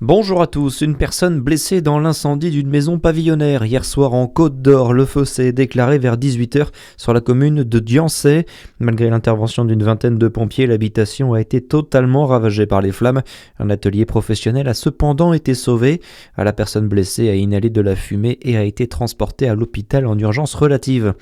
Bonjour à tous, une personne blessée dans l'incendie d'une maison pavillonnaire hier soir en Côte d'Or. Le feu s'est déclaré vers 18h sur la commune de Diancé. Malgré l'intervention d'une vingtaine de pompiers, l'habitation a été totalement ravagée par les flammes. Un atelier professionnel a cependant été sauvé. La personne blessée a inhalé de la fumée et a été transportée à l'hôpital en urgence relative.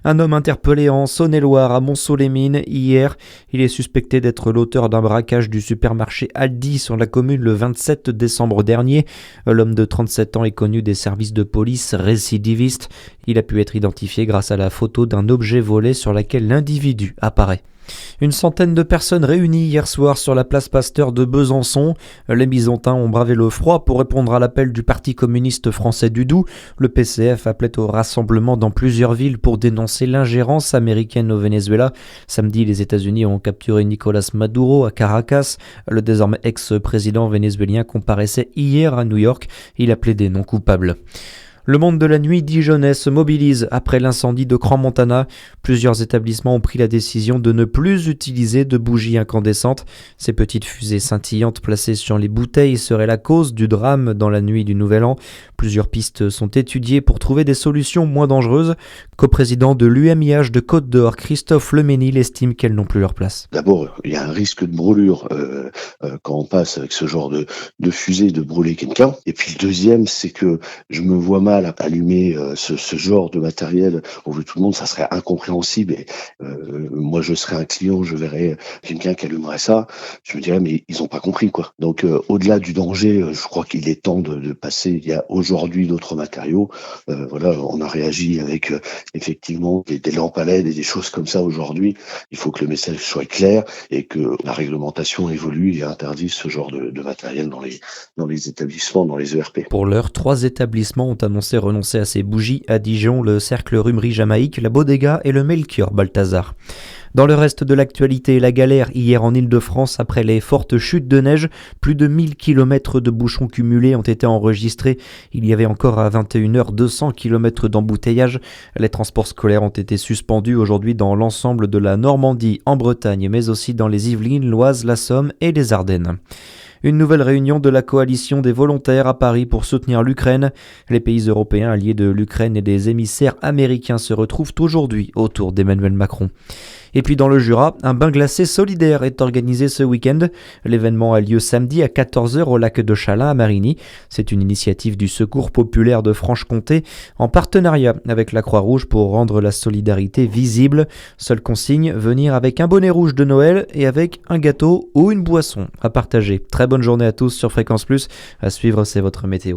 Un homme interpellé en Saône-et-Loire à Montceau-les-Mines hier. Il est suspecté d'être l'auteur d'un braquage du supermarché Aldi sur la commune le 27 décembre dernier. L'homme de 37 ans est connu des services de police récidiviste. Il a pu être identifié grâce à la photo d'un objet volé sur laquelle l'individu apparaît. Une centaine de personnes réunies hier soir sur la place Pasteur de Besançon. Les Byzantins ont bravé le froid pour répondre à l'appel du Parti communiste français du Doubs. Le PCF appelait au rassemblement dans plusieurs villes pour dénoncer l'ingérence américaine au Venezuela. Samedi, les États-Unis ont capturé Nicolás Maduro à Caracas. Le désormais ex-président vénézuélien comparaissait hier à New York. Il a plaidé non coupable. Le monde de la nuit dijonnais se mobilise après l'incendie de Crans-Montana. Plusieurs établissements ont pris la décision de ne plus utiliser de bougies incandescentes. Ces petites fusées scintillantes placées sur les bouteilles seraient la cause du drame dans la nuit du Nouvel An. Plusieurs pistes sont étudiées pour trouver des solutions moins dangereuses. Co-président de l'UMIH de Côte d'Or, Christophe Leménil estime qu'elles n'ont plus leur place. D'abord, il y a un risque de brûlure quand on passe avec ce genre de fusée, de brûler quelqu'un. Et puis le deuxième, c'est que je me vois mal à allumer ce genre de matériel au vu de tout le monde, ça serait incompréhensible. Et, moi, je serais un client, je verrais quelqu'un qui allumerait ça, je me dirais mais ils ont pas compris quoi. Donc au-delà du danger, je crois qu'il est temps de passer. Il y a aujourd'hui d'autres matériaux. Voilà, on a réagi avec effectivement des lampes à LED et des choses comme ça aujourd'hui. Il faut que le message soit clair et que la réglementation évolue et interdise ce genre de matériel dans les établissements, dans les ERP. Pour l'heure, 3 établissements ont annoncé renoncer à ces bougies à Dijon, le Cercle Rumerie Jamaïque, la Bodega et le Melchior Balthazar. Dans le reste de l'actualité, la galère hier en Île-de-France après les fortes chutes de neige. Plus de 1000 km de bouchons cumulés ont été enregistrés. Il y avait encore à 21h 200 km d'embouteillage. Les transports scolaires ont été suspendus aujourd'hui dans l'ensemble de la Normandie, en Bretagne, mais aussi dans les Yvelines, l'Oise, la Somme et les Ardennes. Une nouvelle réunion de la coalition des volontaires à Paris pour soutenir l'Ukraine. Les pays européens alliés de l'Ukraine et des émissaires américains se retrouvent aujourd'hui autour d'Emmanuel Macron. Et puis dans le Jura, un bain glacé solidaire est organisé ce week-end. L'événement a lieu samedi à 14h au lac de Chalain à Marigny. C'est une initiative du Secours populaire de Franche-Comté en partenariat avec la Croix-Rouge pour rendre la solidarité visible. Seule consigne, venir avec un bonnet rouge de Noël et avec un gâteau ou une boisson à partager. Très bonne journée à tous sur Fréquence Plus. À suivre, c'est votre météo.